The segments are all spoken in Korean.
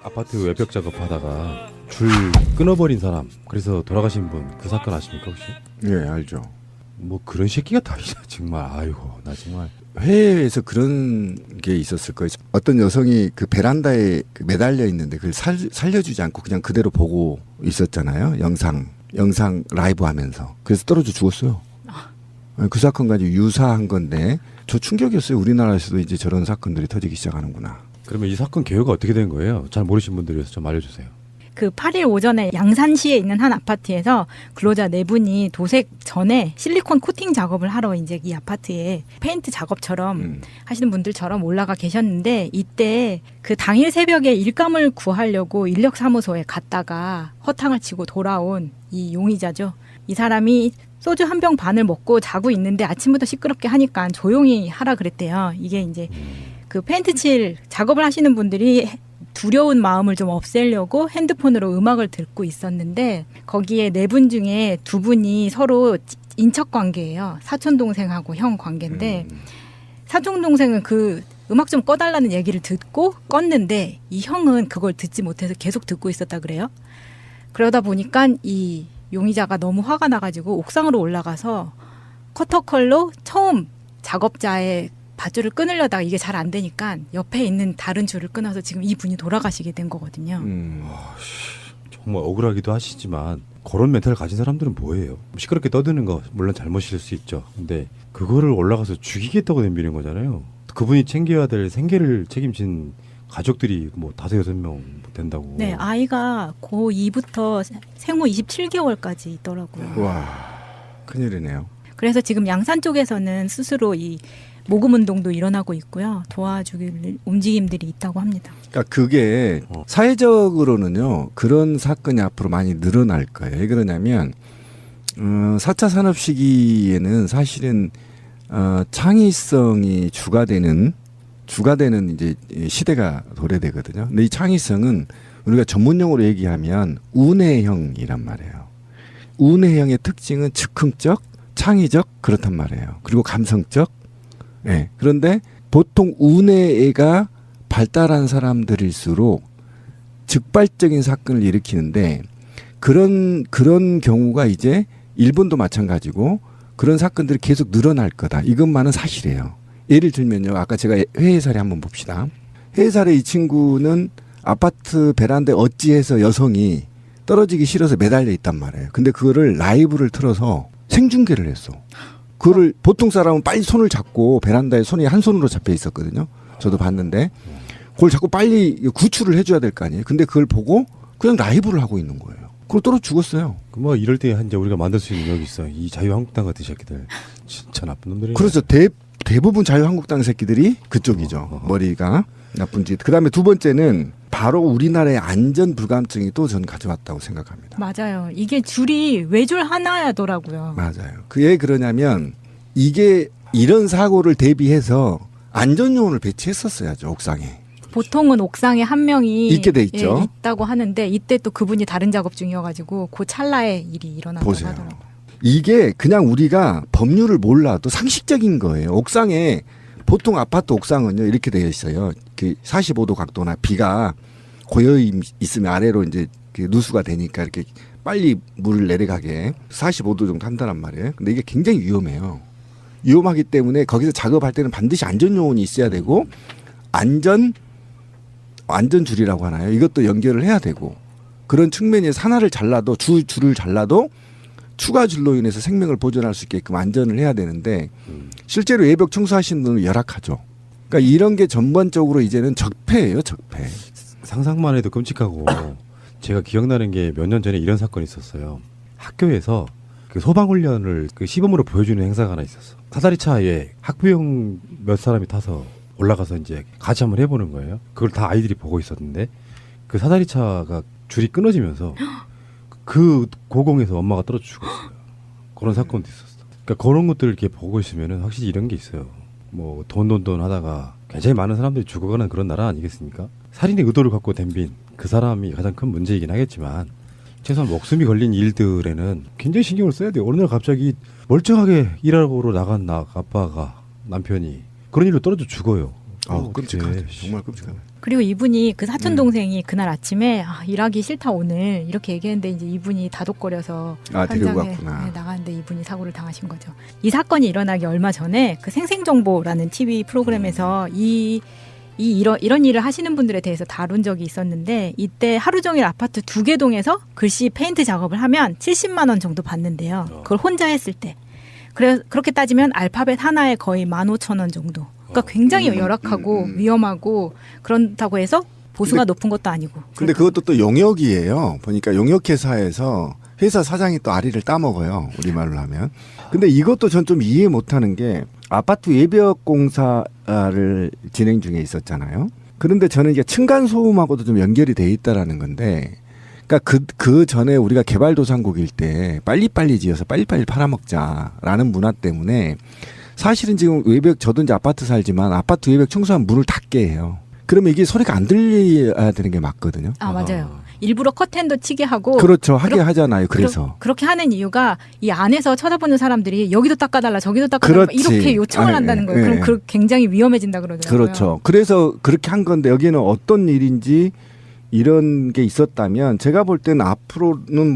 아파트 외벽 작업하다가 줄 끊어버린 사람, 그래서 돌아가신 분, 그 사건 아십니까 혹시? 예, 알죠. 뭐 그런 새끼가 다 있어 정말. 아이고 나 정말. 해외에서 그런 게 있었을 거예요. 어떤 여성이 그 베란다에 매달려 있는데 그걸 살려주지 않고 그냥 그대로 보고 있었잖아요. 영상 라이브 하면서. 그래서 떨어져 죽었어요. 그 사건 가지고 유사한 건데 저 충격이었어요. 우리나라에서도 이제 저런 사건들이 터지기 시작하는구나. 그러면 이 사건 개요가 어떻게 된 거예요? 잘 모르신 분들 위해서 좀 알려주세요. 그 8일 오전에 양산시에 있는 한 아파트에서 근로자 4분이 도색 전에 실리콘 코팅 작업을 하러 이제 이 아파트에 페인트 작업처럼 하시는 분들처럼 올라가 계셨는데, 이때 그 당일 새벽에 일감을 구하려고 인력사무소에 갔다가 허탕을 치고 돌아온 이 용의자죠. 이 사람이 소주 한 병 반을 먹고 자고 있는데 아침부터 시끄럽게 하니까 조용히 하라 그랬대요. 이게 이제 그 페인트 칠 작업을 하시는 분들이 두려운 마음을 좀 없애려고 핸드폰으로 음악을 듣고 있었는데, 거기에 4분 중에 2분이 서로 인척 관계예요. 사촌 동생하고 형 관계인데, 사촌 동생은 그 음악 좀 꺼달라는 얘기를 듣고 껐는데 이 형은 그걸 듣지 못해서 계속 듣고 있었다 그래요. 그러다 보니까 이 용의자가 너무 화가 나가지고 옥상으로 올라가서 커터컬로 처음 작업자의 밧줄을 끊으려다가 이게 잘 안 되니까 옆에 있는 다른 줄을 끊어서 지금 이 분이 돌아가시게 된 거거든요. 정말 억울하기도 하시지만 그런 멘탈을 가진 사람들은 뭐예요? 시끄럽게 떠드는 거 물론 잘못일 수 있죠. 근데 그거를 올라가서 죽이겠다고 덤비는 거잖아요. 그분이 챙겨야 될 생계를 책임진 가족들이 뭐 5-6명 된다고. 네, 아이가 고2부터 생후 27개월까지 있더라고요. 와, 큰일이네요. 그래서 지금 양산 쪽에서는 스스로 이 모금 운동도 일어나고 있고요. 도와주길 움직임들이 있다고 합니다. 그러니까 그게 사회적으로는요. 그런 사건이 앞으로 많이 늘어날 거예요. 왜 그러냐면 4차 산업 시기에는 사실은 창의성이 주가 되는 이제 시대가 도래되거든요. 근데 이 창의성은 우리가 전문용어로 얘기하면 운해형이란 말이에요. 운해형의 특징은 즉흥적, 창의적 그렇단 말이에요. 그리고 감성적. 네. 그런데 보통 운해가 발달한 사람들일수록 즉발적인 사건을 일으키는데 그런 경우가 이제 일본도 마찬가지고 그런 사건들이 계속 늘어날 거다. 이것만은 사실이에요. 예를 들면요. 아까 제가 회의사례 한번 봅시다. 회의사례 이 친구는 아파트 베란다에 어찌해서 여성이 떨어지기 싫어서 매달려 있단 말이에요. 근데 그거를 라이브를 틀어서 생중계를 했어. 그거를 보통 사람은 빨리 손을 잡고 베란다에 손이 한 손으로 잡혀 있었거든요. 저도 봤는데 그걸 자꾸 빨리 구출을 해줘야 될 거 아니에요. 근데 그걸 보고 그냥 라이브를 하고 있는 거예요. 그걸 떨어 죽었어요. 뭐 이럴 때 이제 우리가 만들 수 있는 능력이 있어. 이 자유한국당 같은 새끼들 진짜 나쁜 놈들이에요. 그래서 대부분 자유한국당 새끼들이 그쪽이죠. 머리가 나쁜 짓. 그다음에 두 번째는 바로 우리나라의 안전 불감증이 또 전 가져왔다고 생각합니다. 맞아요. 이게 줄이 외줄 하나야더라고요. 맞아요. 그게 그러냐면 이게 이런 사고를 대비해서 안전요원을 배치했었어야죠. 옥상에. 보통은 옥상에 한 명이 있게 돼 있죠. 예, 있다고 하는데 이때 또 그분이 다른 작업 중이어가지고 그 찰나에 일이 일어났다고 보세요. 하더라고요. 이게 그냥 우리가 법률을 몰라도 상식적인 거예요. 옥상에 보통 아파트 옥상은요 이렇게 되어 있어요. 그 45도 각도나 비가 고여 있으면 아래로 이제 그 누수가 되니까 이렇게 빨리 물을 내려가게 45도 정도 한다란 말이에요. 근데 이게 굉장히 위험해요. 위험하기 때문에 거기서 작업할 때는 반드시 안전요원이 있어야 되고 안전줄이라고 하나요? 이것도 연결을 해야 되고 그런 측면에서 하나를 잘라도 줄을 잘라도 추가 줄로 인해서 생명을 보존할 수 있게끔 안전을 해야 되는데 실제로 외벽 청소하시는 분은 열악하죠. 그러니까 이런 게 전반적으로 이제는 적폐예요, 적폐. 상상만 해도 끔찍하고 제가 기억나는 게 몇 년 전에 이런 사건이 있었어요. 학교에서 그 소방훈련을 그 시범으로 보여주는 행사가 하나 있었어. 사다리차에 학부형 몇 사람이 타서 올라가서 이제 같이 한번 해보는 거예요. 그걸 다 아이들이 보고 있었는데 그 사다리차가 줄이 끊어지면서 그 고공에서 엄마가 떨어져 죽었어요. 그런 사건도 있었어. 그러니까 그런 것들을 이렇게 보고 있으면은 확실히 이런 게 있어요. 뭐 돈 하다가 굉장히 많은 사람들이 죽어가는 그런 나라 아니겠습니까? 살인의 의도를 갖고 덤빈 그 사람이 가장 큰 문제이긴 하겠지만 최소한 목숨이 걸린 일들에는 굉장히 신경을 써야 돼요. 어느 날 갑자기 멀쩡하게 일하러 나간 아빠가 남편이 그런 일로 떨어져 죽어요. 끔찍하죠. 정말 끔찍하네. 그리고 이분이 그 사촌 동생이 그날 아침에 일하기 싫다 오늘 이렇게 얘기했는데 이제 이분이 다독거려서 데리고 현장에 갔구나. 나가는데 이분이 사고를 당하신 거죠. 이 사건이 일어나기 얼마 전에 그 생생정보라는 TV 프로그램에서 이런 일을 하시는 분들에 대해서 다룬 적이 있었는데 이때 하루 종일 아파트 2개 동에서 글씨 페인트 작업을 하면 70만 원 정도 받는데요. 그걸 혼자 했을 때. 그렇게 따지면 알파벳 하나에 거의 15,000원 정도. 그러니까 굉장히 열악하고 위험하고 그런다고 해서 보수가 높은 것도 아니고. 근데 그것도 또 용역이에요. 보니까 용역회사에서 회사 사장이 또 아리를 따먹어요. 우리말로 하면. 근데 이것도 전 좀 이해 못하는 게 아파트 외벽 공사를 진행 중에 있었잖아요. 그런데 저는 이게 층간소음하고도 좀 연결이 돼 있다라는 건데, 그러니까 그 전에 우리가 개발도상국일 때 빨리빨리 지어서 빨리빨리 팔아먹자라는 문화 때문에 사실은 지금 외벽, 저도 이제 아파트 살지만 아파트 외벽 청소하면 문을 닫게 해요. 그러면 이게 소리가 안 들려야 되는 게 맞거든요. 맞아요. 일부러 커튼도 치게 하고. 그렇죠. 하게 하잖아요. 그래서. 그렇게 하는 이유가 이 안에서 쳐다보는 사람들이 여기도 닦아달라 저기도 닦아달라 이렇게 요청을 한다는 거예요. 그럼 굉장히 위험해진다 그러더라고요. 그렇죠. 그래서 그렇게 한 건데 여기는 어떤 일인지 이런 게 있었다면 제가 볼 때는 앞으로는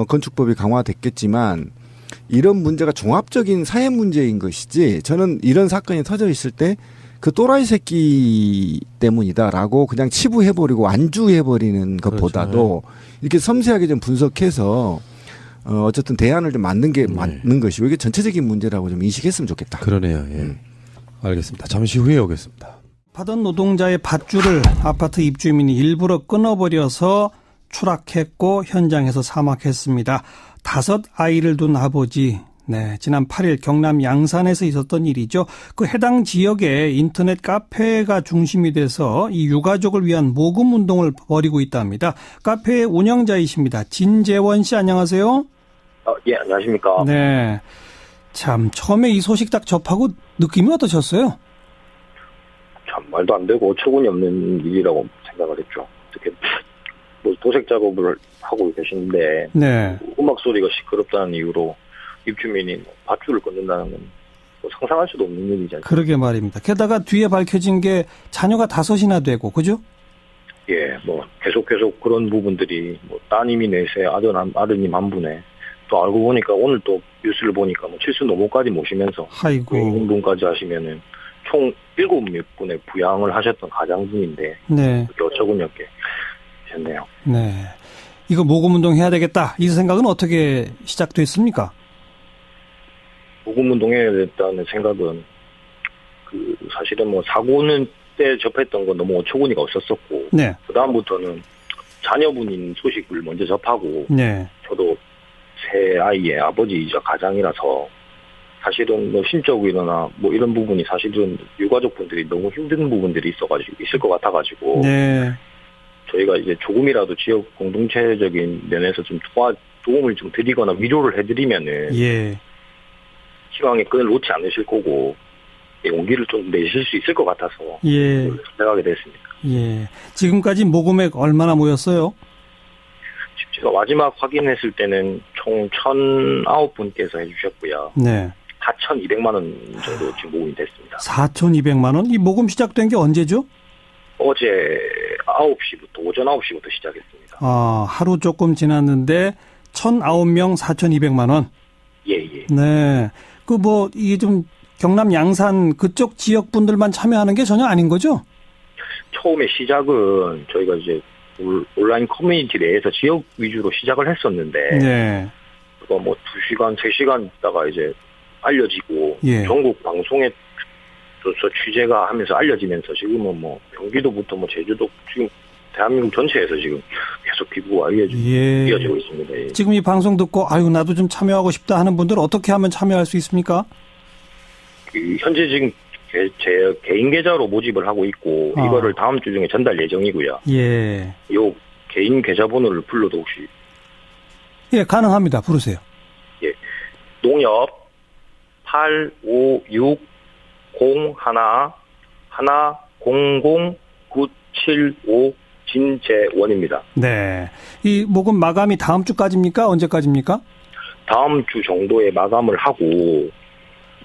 건축법이 강화됐겠지만 이런 문제가 종합적인 사회 문제인 것이지 저는 이런 사건이 터져 있을 때 그 또라이 새끼 때문이다라고 그냥 치부해버리고 안주해버리는 것보다도 이렇게 섬세하게 좀 분석해서 어쨌든 대안을 좀 맞는 게 맞는 것이고 이게 전체적인 문제라고 좀 인식했으면 좋겠다. 그러네요. 예. 알겠습니다. 잠시 후에 오겠습니다. 받은 노동자의 밧줄을 아파트 입주민이 일부러 끊어버려서 추락했고 현장에서 사망했습니다. 5 아이를 둔 아버지. 네, 지난 8일 경남 양산에서 있었던 일이죠. 그 해당 지역에 인터넷 카페가 중심이 돼서 이 유가족을 위한 모금 운동을 벌이고 있답니다. 카페 운영자이십니다. 진재원 씨 안녕하세요. 예, 안녕하십니까. 네, 참 처음에 이 소식 딱 접하고 느낌이 어떠셨어요? 참 말도 안 되고 어처구니 없는 일이라고 생각을 했죠. 어떻게 도색 작업을 하고 계시는데 네. 음악 소리가 시끄럽다는 이유로 입주민이 밧줄을 끊는다는 건 상상할 수도 없는 일이잖아요. 그러게 말입니다. 게다가 뒤에 밝혀진 게 자녀가 5이나 되고, 그죠? 예, 계속 그런 부분들이 따님이 4세, 아드님 1분에 또 알고 보니까 오늘 또 뉴스를 보니까 70 넘어까지 모시면서 아이고. 인분까지 하시면은 총 7분의 부양을 하셨던 가장분인데 네. 그렇게 어처구니 없게 되셨네요. 네. 이거 모금운동 해야 되겠다. 이 생각은 어떻게 시작됐습니까? 모금운동해야 됐다는 생각은 사실은 사고는 때 접했던 건 너무 어처구니가 없었었고 네. 그다음부터는 자녀분인 소식을 먼저 접하고 네. 저도 새 아이의 아버지이자 가장이라서 사실은 심적이거나 이런 부분이 사실은 유가족분들이 너무 힘든 부분들이 있을 것 같아가지고 네. 저희가 이제 조금이라도 지역 공동체적인 면에서 좀 도움을 좀 드리거나 위로를 해드리면은 예. 희망의 끈을 놓지 않으실 거고 용기를 좀 내실 수 있을 것 같아서 예. 생각하게 됐습니다. 예. 지금까지 모금액 얼마나 모였어요? 제가 마지막 확인했을 때는 총 1,009분께서 해주셨고요. 네. 4,200만 원 정도 지금 모금이 됐습니다. 4,200만 원? 이 모금 시작된 게 언제죠? 어제 9시부터, 오전 9시부터 시작했습니다. 하루 조금 지났는데 1,009명 4,200만 원? 예. 네. 이게 좀 경남 양산 그쪽 지역 분들만 참여하는 게 전혀 아닌 거죠? 처음에 시작은 저희가 이제 온라인 커뮤니티 내에서 지역 위주로 시작을 했었는데, 네. 그거 2시간, 3시간 있다가 이제 알려지고, 예. 전국 방송에 취재가 하면서 알려지면서 지금은 경기도부터 제주도 지금 대한민국 전체에서 지금 계속 기부가 이어지고 있습니다. 예. 지금 이 방송 듣고 나도 좀 참여하고 싶다 하는 분들 어떻게 하면 참여할 수 있습니까? 현재 지금 제 개인 계좌로 모집을 하고 있고 이거를 다음 주 중에 전달 예정이고요. 예. 요 개인 계좌번호를 불러도 혹시 예, 가능합니다. 부르세요. 예. 농협 85601100975 진재원입니다. 네. 이 모금 마감이 다음 주까지입니까? 언제까지입니까? 다음 주 정도에 마감을 하고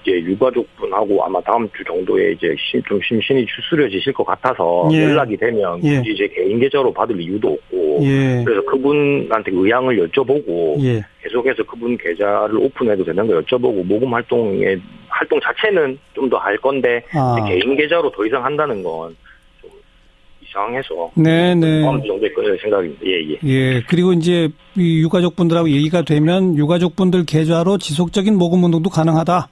이제 유가족분하고 아마 다음 주 정도에 이제 좀 심신이 추스려지실 것 같아서 예. 연락이 되면 예. 굳이 이제 개인 계좌로 받을 이유도 없고 예. 그래서 그분한테 의향을 여쭤보고 예. 계속해서 그분 계좌를 오픈해도 되는 거 여쭤보고 모금 활동 자체는 좀 더 할 건데 아. 개인 계좌로 더 이상 한다는 건 좀 이상해서 네네. 다음 주 정도에 끊을 생각입니다. 예. 예. 그리고 이제 이 유가족분들하고 얘기가 되면 유가족분들 계좌로 지속적인 모금 운동도 가능하다.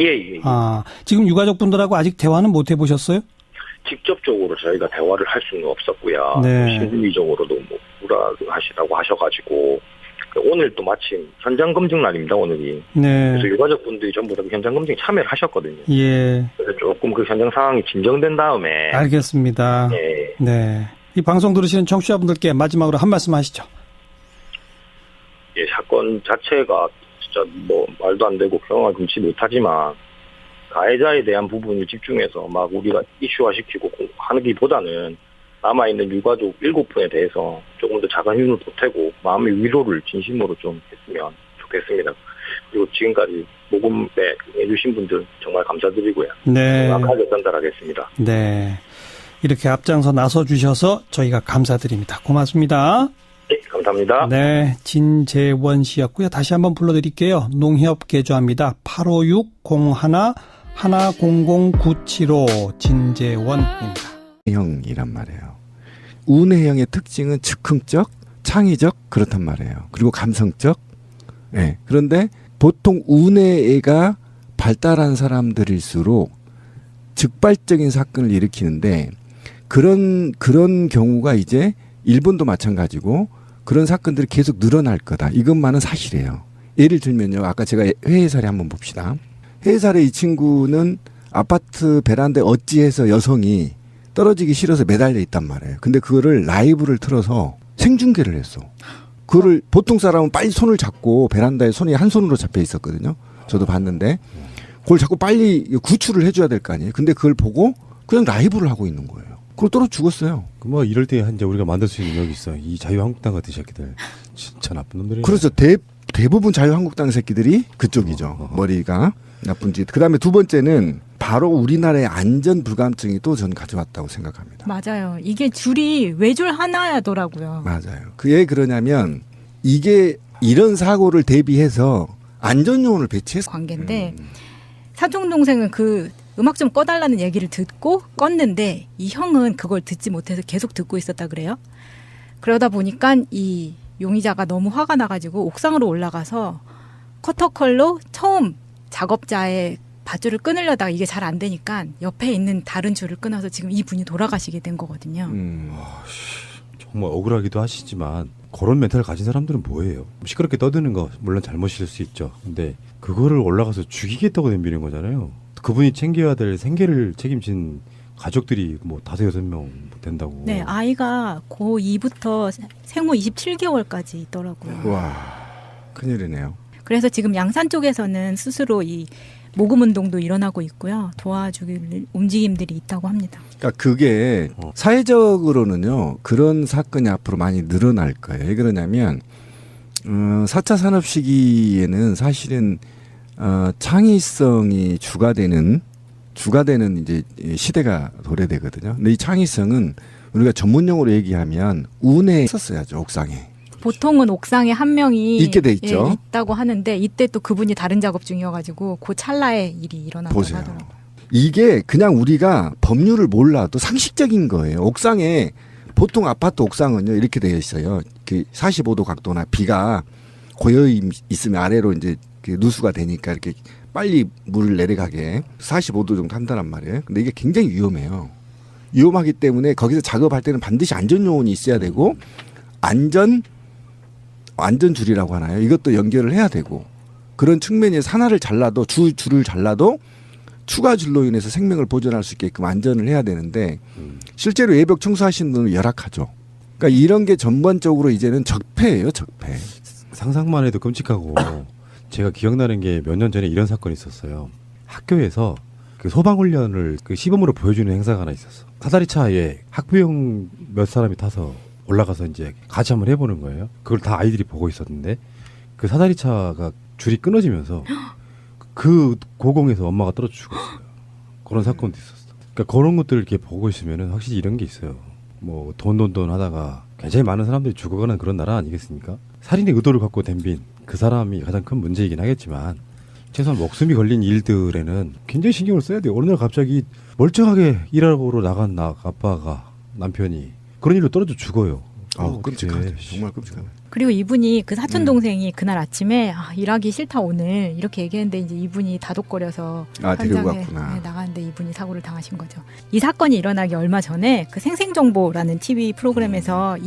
예. 아, 지금 유가족분들하고 아직 대화는 못 해보셨어요? 직접적으로 저희가 대화를 할 수는 없었고요. 네. 심리적으로도 뭐 불안하시다고 하셔가지고 오늘 또 마침 현장 검증 날입니다. 오늘이. 네. 그래서 유가족분들이 전부 다 현장 검증 참여를 하셨거든요. 예. 그래서 조금 그 현장 상황이 진정된 다음에 알겠습니다. 예. 네. 이 방송 들으시는 청취자분들께 마지막으로 한 말씀 하시죠. 예, 사건 자체가 진짜 뭐 말도 안 되고 경험을 금치 못하지만 가해자에 대한 부분을 집중해서 막 우리가 이슈화시키고 하기보다는 남아있는 유가족 7분에 대해서 조금 더 작은 힘을 보태고 마음의 위로를 진심으로 좀 했으면 좋겠습니다. 그리고 지금까지 모금에 해주신 분들 정말 감사드리고요. 네. 정확하게 전달하겠습니다. 네. 이렇게 앞장서 나서 주셔서 저희가 감사드립니다. 고맙습니다. 네, 감사합니다. 네. 진재원 씨였고요. 다시 한번 불러드릴게요. 농협 계좌입니다. 856-01-100975 진재원입니다. 형이란 말이에요. 운해형의 특징은 즉흥적, 창의적 그렇단 말이에요. 그리고 감성적. 예. 그런데 보통 운해가 발달한 사람들일수록 즉발적인 사건을 일으키는데 그런 경우가 이제 일본도 마찬가지고 그런 사건들이 계속 늘어날 거다. 이것만은 사실이에요. 예를 들면요. 아까 제가 회의 사례 한번 봅시다. 회의 사례 이 친구는 아파트 베란다에 어찌해서 여성이 떨어지기 싫어서 매달려 있단 말이에요. 근데 그거를 라이브를 틀어서 생중계를 했어. 그거를 보통 사람은 빨리 손을 잡고 베란다에 손이 한 손으로 잡혀 있었거든요. 저도 봤는데 그걸 자꾸 빨리 구출을 해줘야 될 거 아니에요. 근데 그걸 보고 그냥 라이브를 하고 있는 거예요. 그걸 떨어 죽었어요. 뭐 이럴 때 이제 우리가 만들 수 있는 여기 있어. 이 자유한국당 같은 새끼들 진짜 나쁜 놈들이네. 그래서 대부분 자유한국당 새끼들이 그쪽이죠. 머리가 나쁜 짓. 그다음에 두 번째는 바로 우리나라의 안전 불감증이 또 저는 가져왔다고 생각합니다. 맞아요. 이게 줄이 외줄 하나야더라고요. 맞아요. 그게 그러냐면 이게 이런 사고를 대비해서 안전요원을 배치해서 관계인데 사촌 동생은 그 음악 좀 꺼달라는 얘기를 듣고 껐는데 이 형은 그걸 듣지 못해서 계속 듣고 있었다 그래요. 그러다 보니까 이 용의자가 너무 화가 나가지고 옥상으로 올라가서 커터컬로 처음 작업자의 밧줄을 끊으려다가 이게 잘 안 되니까 옆에 있는 다른 줄을 끊어서 지금 이 분이 돌아가시게 된 거거든요. 정말 억울하기도 하시지만 그런 멘탈을 가진 사람들은 뭐예요? 시끄럽게 떠드는 거 물론 잘못일 수 있죠. 근데 그거를 올라가서 죽이겠다고 덤비는 거잖아요. 그분이 챙겨야 될 생계를 책임진 가족들이 뭐 5-6명 된다고. 네, 아이가 고2부터 생후 27개월까지 있더라고요. 와 큰일이네요. 그래서 지금 양산 쪽에서는 스스로 이 모금 운동도 일어나고 있고요. 도와주길 움직임들이 있다고 합니다. 그러니까 그게 사회적으로는요. 그런 사건이 앞으로 많이 늘어날 거예요. 왜 그러냐면 4차 산업 시기에는 사실은 창의성이 주가 되는 이제 시대가 도래되거든요. 근데 이 창의성은 우리가 전문용어로 얘기하면 운에 있었어야죠. 옥상에. 보통은 옥상에 한 명이 있게 돼 있죠. 예, 있다고 하는데 이때 또 그분이 다른 작업 중이어가지고 그 찰나에 일이 일어났다고 보세요. 하더라고요. 이게 그냥 우리가 법률을 몰라도 상식적인 거예요. 옥상에 보통 아파트 옥상은요 이렇게 되어 있어요. 그 45도 각도나 비가 고여 있으면 아래로 이제 그 누수가 되니까 이렇게 빨리 물을 내려가게 45도 정도 한다란 말이에요. 근데 이게 굉장히 위험해요. 위험하기 때문에 거기서 작업할 때는 반드시 안전요원이 있어야 되고 안전줄이라고 하나요? 이것도 연결을 해야 되고 그런 측면에서 하나를 잘라도 줄을 잘라도 추가 줄로 인해서 생명을 보존할 수 있게끔 안전을 해야 되는데 실제로 예벽 청소하시는 분은 열악하죠. 그러니까 이런 게 전반적으로 이제는 적폐예요, 적폐. 상상만 해도 끔찍하고 제가 기억나는 게 몇 년 전에 이런 사건이 있었어요. 학교에서 그 소방훈련을 그 시범으로 보여주는 행사가 하나 있었어. 사다리 차에 학부형 몇 사람이 타서 올라가서 이제 같이 한번 해보는 거예요. 그걸 다 아이들이 보고 있었는데 그 사다리 차가 줄이 끊어지면서 그 고공에서 엄마가 떨어져 죽었어요. 그런 사건도 있었어. 그러니까 그런 것들을 이렇게 보고 있으면은 확실히 이런 게 있어요. 뭐 돈 하다가 굉장히 많은 사람들이 죽어가는 그런 나라 아니겠습니까? 살인의 의도를 갖고 덤빈 그 사람이 가장 큰 문제이긴 하겠지만 최소한 목숨이 걸린 일들에는 굉장히 신경을 써야 돼요. 어느 날 갑자기 멀쩡하게 일하러 나간 아빠가 남편이 그런 일로 떨어져 죽어요. 끔찍하죠. 정말 끔찍하네. 그리고 이분이 그 사촌 동생이 그날 아침에 일하기 싫다 오늘 이렇게 얘기했는데 이제 이분이 다독거려서 데리고 현장에 갔구나. 나갔는데 이분이 사고를 당하신 거죠. 이 사건이 일어나기 얼마 전에 그 생생정보라는 TV 프로그램에서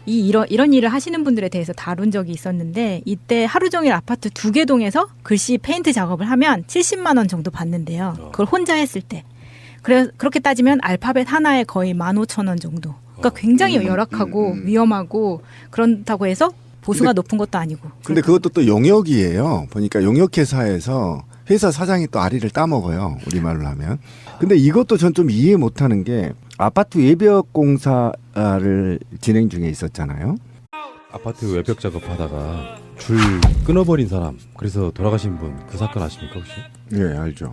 이런 일을 하시는 분들에 대해서 다룬 적이 있었는데 이때 하루 종일 아파트 2개 동에서 글씨 페인트 작업을 하면 70만 원 정도 받는데요. 그걸 혼자 했을 때. 그렇게 따지면 알파벳 하나에 거의 15,000원 정도. 그러니까 굉장히 열악하고 위험하고 그렇다고 해서 보수가 높은 것도 아니고. 근데 그것도 또 용역이에요. 보니까 용역회사에서 회사 사장이 또 아리를 따먹어요. 우리말로 하면. 근데 이것도 전 좀 이해 못하는 게 아파트 외벽 공사를 진행 중에 있었잖아요. 아파트 외벽 작업하다가 줄 끊어버린 사람, 그래서 돌아가신 분 그 사건 아십니까 혹시? 예, 알죠.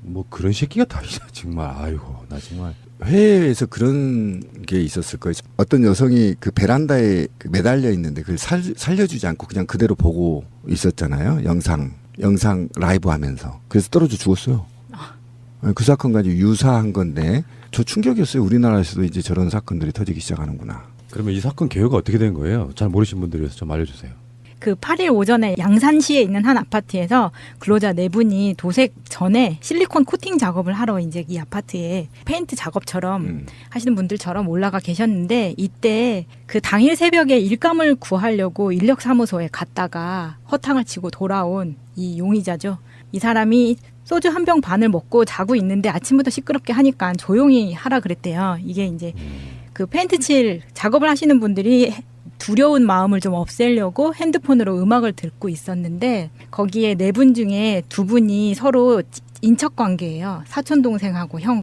뭐 그런 새끼가 다 있어 정말. 아이고 나 정말. 해외에서 그런 게 있었을 거예요. 어떤 여성이 그 베란다에 매달려 있는데 그걸 살려주지 않고 그냥 그대로 보고 있었잖아요. 영상 라이브 하면서. 그래서 떨어져 죽었어요. 그 사건과 유사한 건데 저 충격이었어요. 우리나라에서도 이제 저런 사건들이 터지기 시작하는구나. 그러면 이 사건 개요가 어떻게 된 거예요? 잘 모르신 분들이어서 좀 알려주세요. 그 8일 오전에 양산시에 있는 한 아파트에서 근로자 4분이 도색 전에 실리콘 코팅 작업을 하러 이제 이 아파트에 페인트 작업처럼 하시는 분들처럼 올라가 계셨는데 이때 그 당일 새벽에 일감을 구하려고 인력사무소에 갔다가 허탕을 치고 돌아온 이 용의자죠. 이 사람이 소주 한 병 반을 먹고 자고 있는데 아침부터 시끄럽게 하니까 조용히 하라 그랬대요. 이게 이제 그 페인트 칠 작업을 하시는 분들이 두려운 마음을 좀 없애려고 핸드폰으로 음악을 듣고 있었는데 거기에 4분 중에 2분이 서로 인척 관계예요. 사촌 동생하고 형.